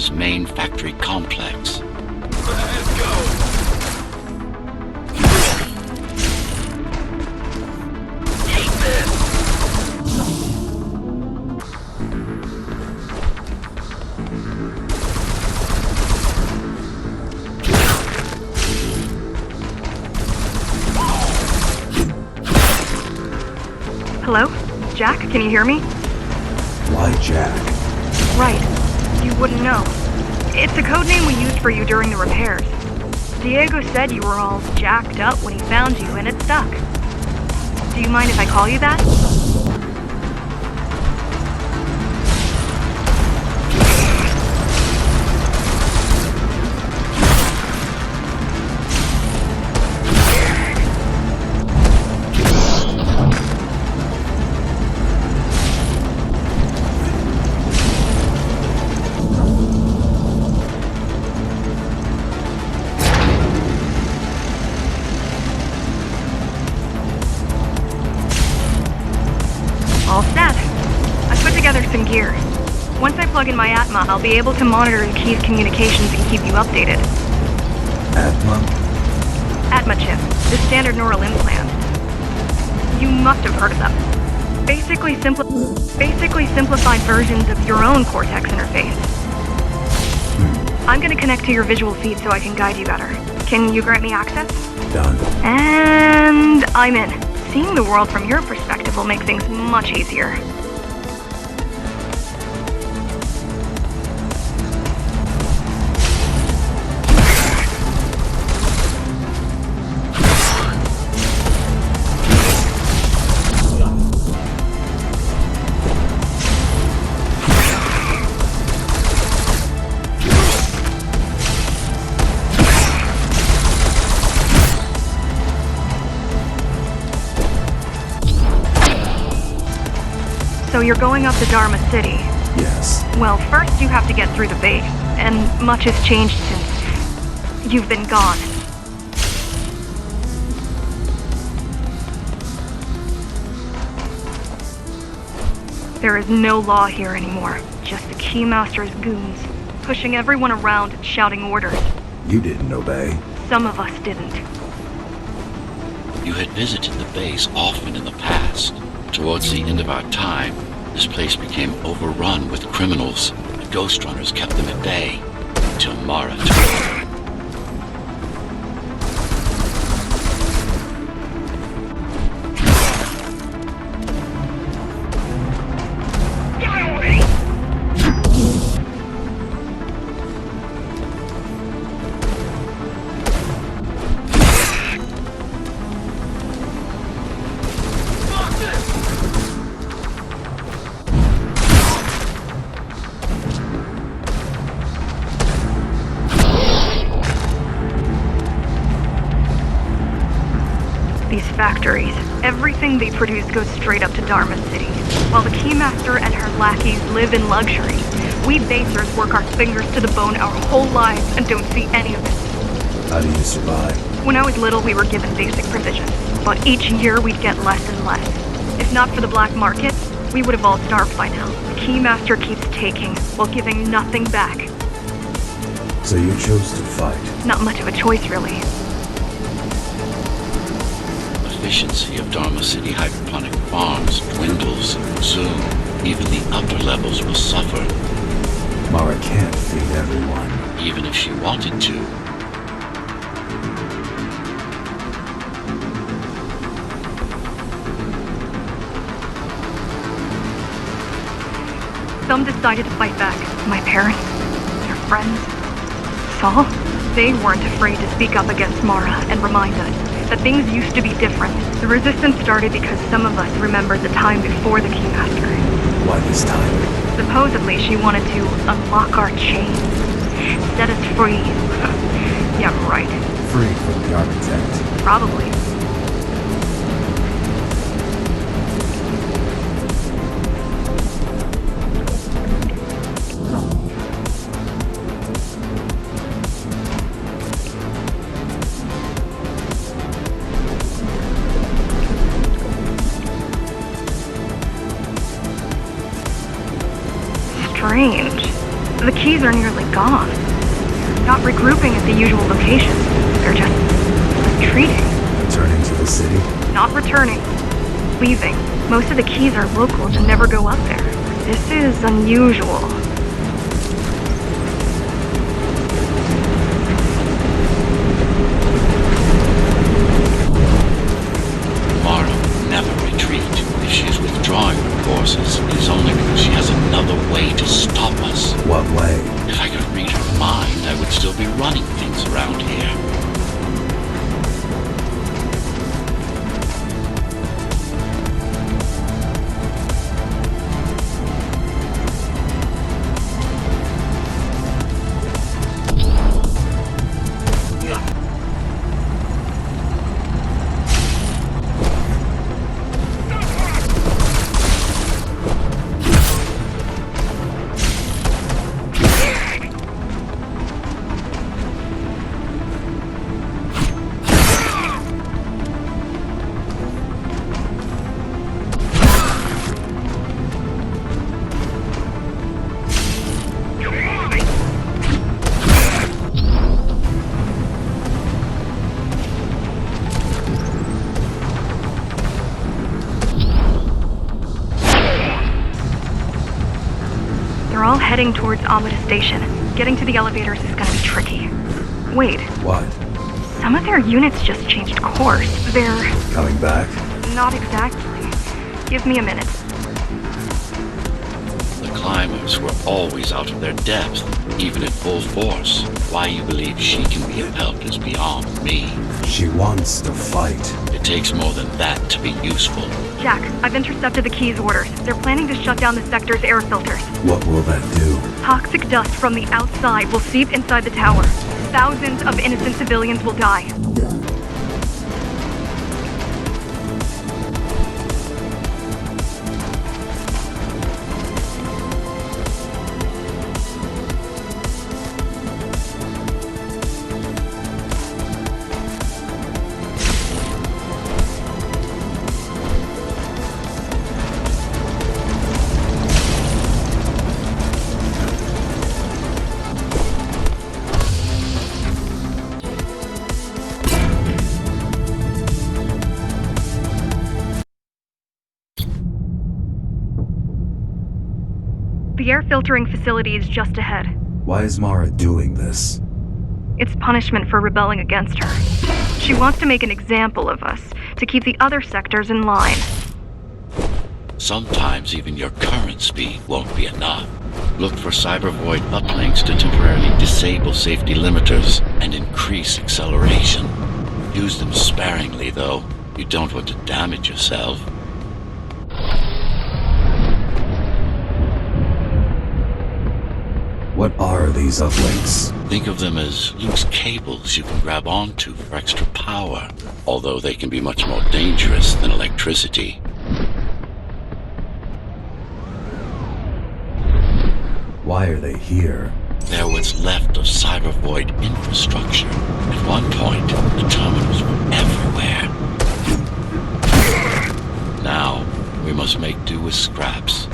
Ghostrunner's main factory complex. Let's go! Take this! Hello? Jack, can you hear me? Why Jack? Right. You wouldn't know. It's a code name we used for you during the repairs. Diego said you were all jacked up when he found you, and it stuck. Do you mind if I call you that? All set. I put together some gear. Once I plug in my Atma, I'll be able to monitor the Key's communications and keep you updated. Atma? Atma chip, the standard neural implant. You must have heard of them. Basically simplified versions of your own Cortex interface. I'm gonna connect to your visual feed so I can guide you better. Can you grant me access? Done. And I'm in. Seeing the world from your perspective will make things much easier. So you're going up to Dharma City. Yes. Well, first you have to get through the base, and much has changed since you've been gone. There is no law here anymore, just the Keymaster's goons, pushing everyone around and shouting orders. You didn't obey. Some of us didn't. You had visited the base often in the past. Towards the end of our time, this place became overrun with criminals. The Ghostrunners kept them at bay until Mara took over. These factories, everything they produce goes straight up to Dharma City. While the Keymaster and her lackeys live in luxury, we basers work our fingers to the bone our whole lives and don't see any of it. How do you survive? When I was little, we were given basic provisions, but each year we'd get less and less. If not for the black market, we would have all starved by now. The Keymaster keeps taking, while giving nothing back. So you chose to fight? Not much of a choice, really. Efficiency of Dharma City hydroponic farms dwindles soon. Even the upper levels will suffer, Mara can't feed everyone. even if she wanted to. Some decided to fight back. My parents, their friends, Saul. They weren't afraid to speak up against Mara and remind us that things used to be different. The resistance started because some of us remembered the time before the Keymaster. Why this time? Supposedly she wanted to unlock our chains, set us free. Yeah, right. Free from the architect. Probably. Strange. The keys are nearly gone. They're not regrouping at the usual locations. They're just retreating. Returning to the city? Not returning. Leaving. Most of the keys are locals and never go up there. This is unusual. Mara will never retreat. If she's withdrawing her forces, it is only because she has another way to stop us. What way? If I could read her mind, I would still be running things around here. Heading towards Amida Station. Getting to the elevators is gonna be tricky. Wait. What? Some of their units just changed course. They're... Coming back? Not exactly. Give me a minute. The climbers were always out of their depth, even at full force. Why you believe she can be of help is beyond me. She wants to fight. It takes more than that to be useful. Jack, I've intercepted the Keys' orders. They're planning to shut down the sector's air filters. What will that do? Toxic dust from the outside will seep inside the tower. Thousands of innocent civilians will die. The air filtering facility is just ahead. Why is Mara doing this? It's punishment for rebelling against her. She wants to make an example of us, to keep the other sectors in line. Sometimes even your current speed won't be enough. Look for cybervoid uplinks to temporarily disable safety limiters and increase acceleration. Use them sparingly, though. You don't want to damage yourself. What are these uplinks? Think of them as loose cables you can grab onto for extra power, although they can be much more dangerous than electricity. Why are they here? They're what's left of cybervoid infrastructure. At one point, the terminals were everywhere. Now, we must make do with scraps.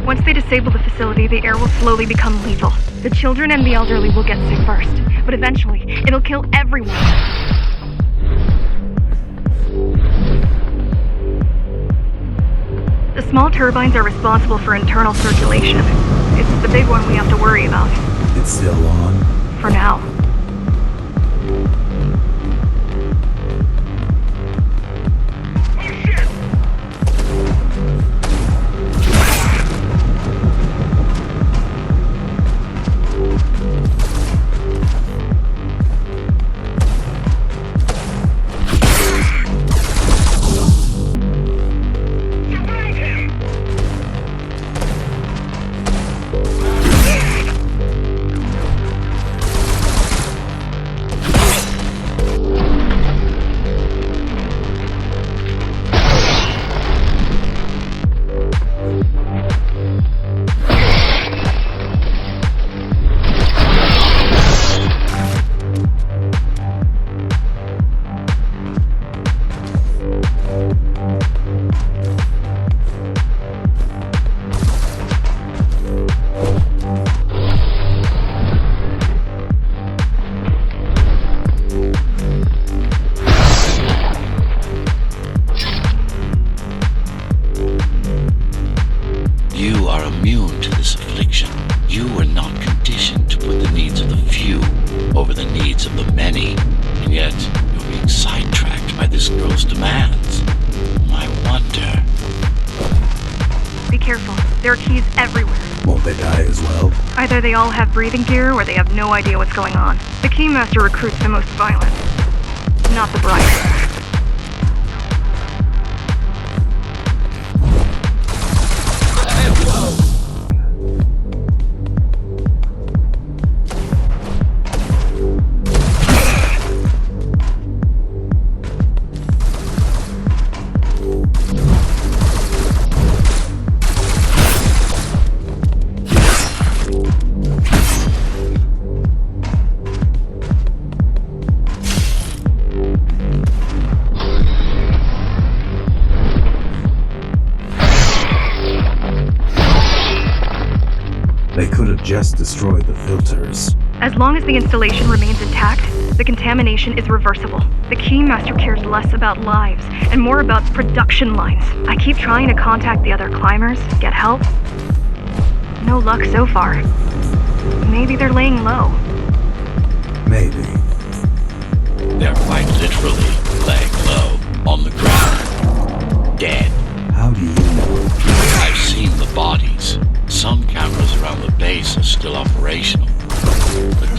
Once they disable the facility, the air will slowly become lethal. The children and the elderly will get sick first, but eventually, it'll kill everyone. The small turbines are responsible for internal circulation. It's the big one we have to worry about. It's still on? For now. this girl's demands. I wonder. Be careful. There are keys everywhere. Won't they die as well? Either they all have breathing gear or they have no idea what's going on. The Keymaster recruits the most violent, not the brightest. They could have just destroyed the filters. As long as the installation remains intact, the contamination is reversible. The Keymaster cares less about lives and more about production lines. I keep trying to contact the other climbers, get help. No luck so far. Maybe they're laying low. Maybe. They're quite literally laying low on the ground. Dead. How do you know? I've seen the bodies. Some cameras around the base are still operational. The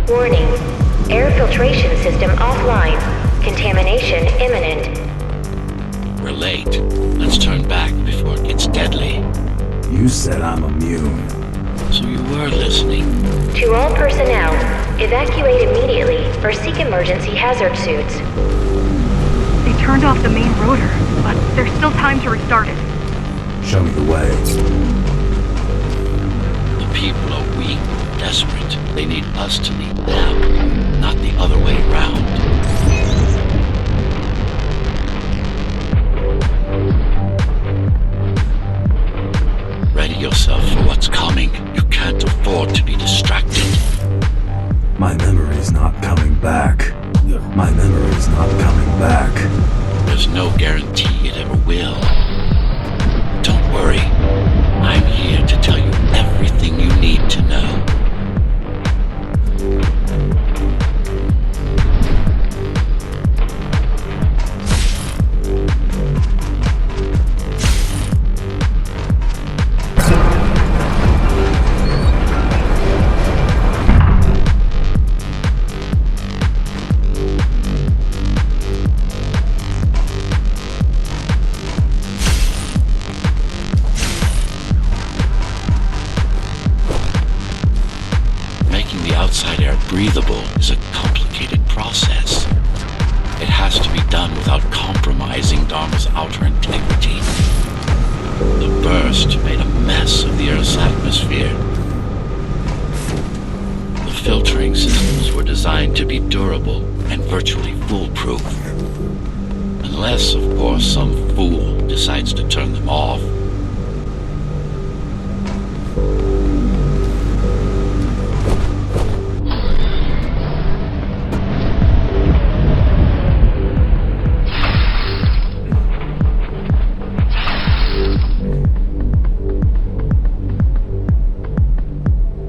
Warning. Air filtration system offline. Contamination imminent. We're late. Let's turn back before it gets deadly. You said I'm immune. So you were listening. To all personnel, evacuate immediately or seek emergency hazard suits. They turned off the main rotor, but there's still time to restart it. Show me the way. The people are weak, desperate. They need us to need them, not the other way around. Ready yourself for what's coming. You can't afford to be distracted. My memory's not coming back. My memory's not coming back. There's no guarantee it ever will. Don't worry. I'm here to tell you everything you need to know. Outside air breathable is a complicated process. It has to be done without compromising Dharma's outer integrity. The burst made a mess of the Earth's atmosphere. The filtering systems were designed to be durable and virtually foolproof. Unless, of course, some fool decides to turn them off.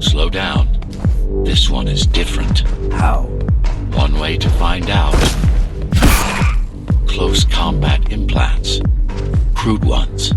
Slow down. This one is different. How? One way to find out. Close combat implants. Crude ones.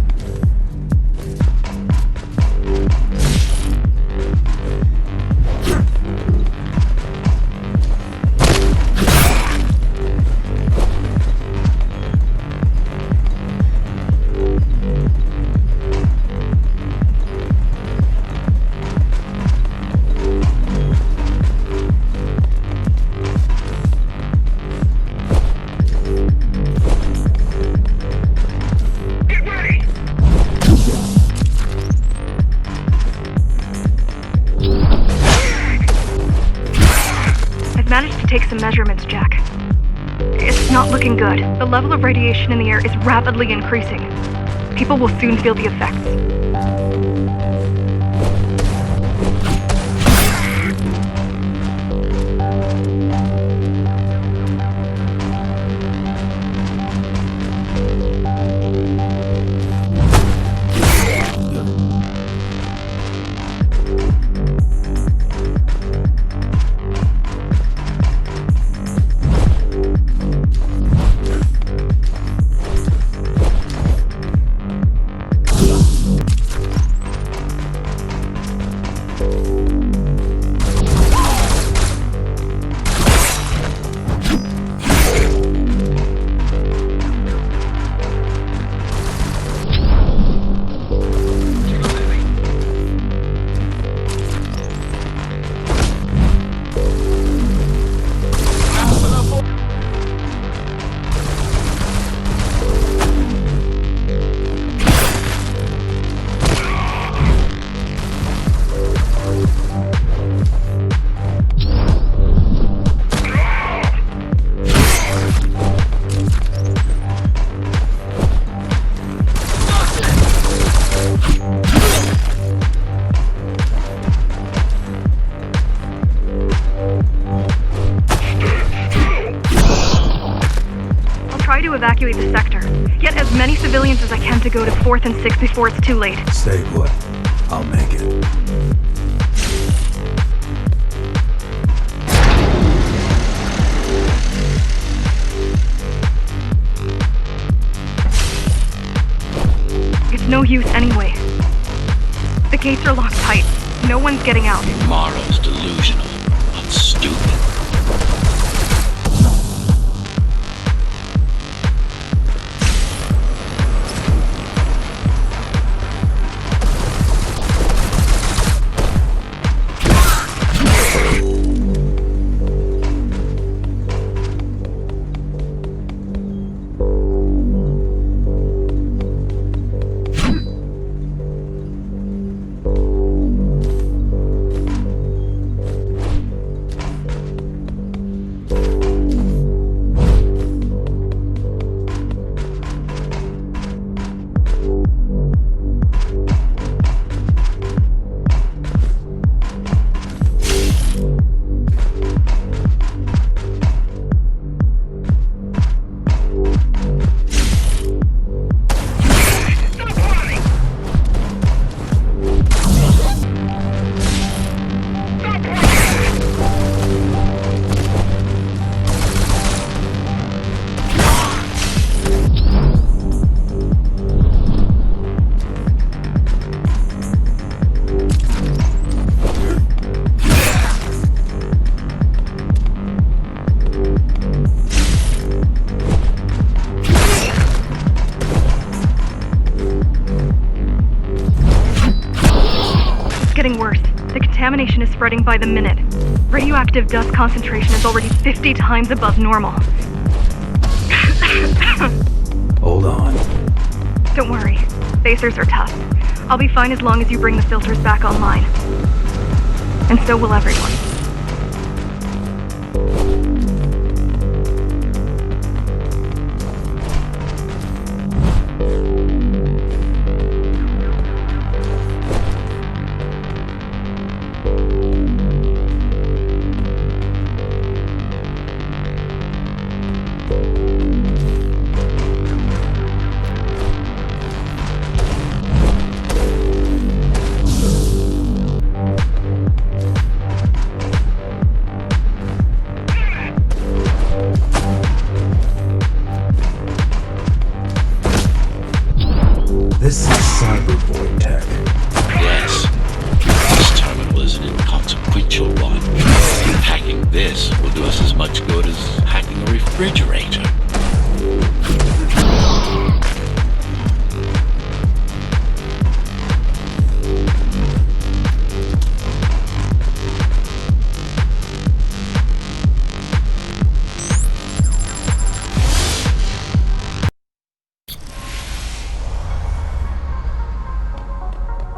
Jack. It's not looking good. The level of radiation in the air is rapidly increasing. People will soon feel the effects. Evacuate the sector. Get as many civilians as I can to go to 4th and 6th before it's too late. Stay put. I'll make it. It's no use anyway. The gates are locked tight. No one's getting out. Morrow's delusional. I'm stupid. Contamination is spreading by the minute. Radioactive dust concentration is already 50 times above normal. Hold on. Don't worry. Spacers are tough. I'll be fine as long as you bring the filters back online. And so will everyone. This is cyberpunk tech. Yes. This terminal is an inconsequential one. Hacking this will do us as much good as hacking a refrigerator.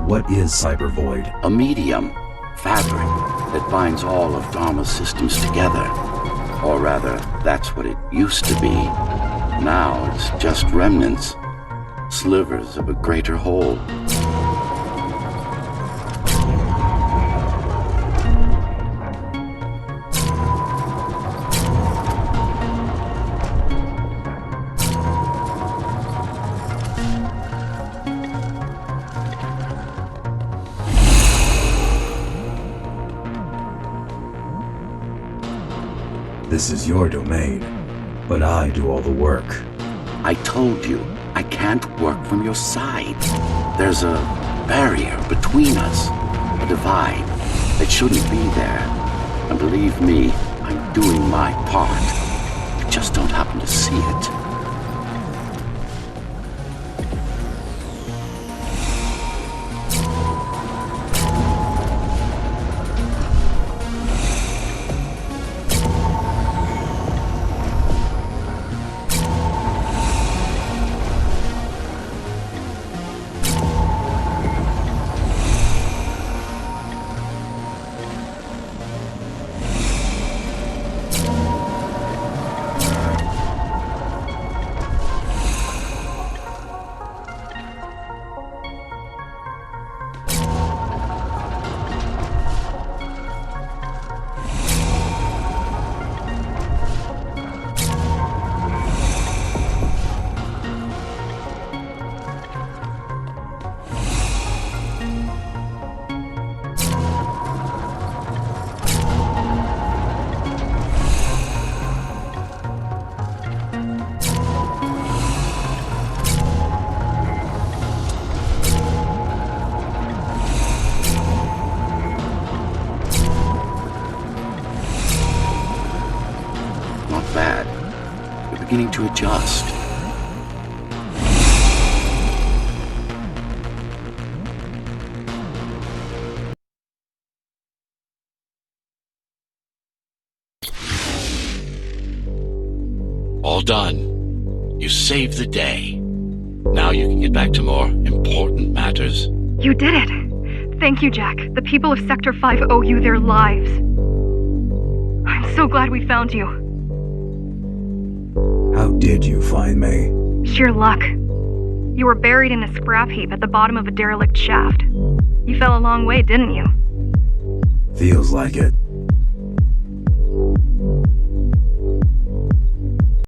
What is Cybervoid? A medium, fabric, that binds all of Dharma's systems together. Or rather, that's what it used to be. Now it's just remnants, slivers of a greater whole. This is your domain, but I do all the work. I told you, I can't work from your side. There's a barrier between us, a divide that shouldn't be there. And believe me, I'm doing my part. You just don't happen to see it. Beginning to adjust. All done. You saved the day. Now you can get back to more important matters. You did it. Thank you, Jack. The people of Sector 5 owe you their lives. I'm so glad we found you. How did you find me? Sheer luck. You were buried in a scrap heap at the bottom of a derelict shaft. You fell a long way, didn't you? Feels like it.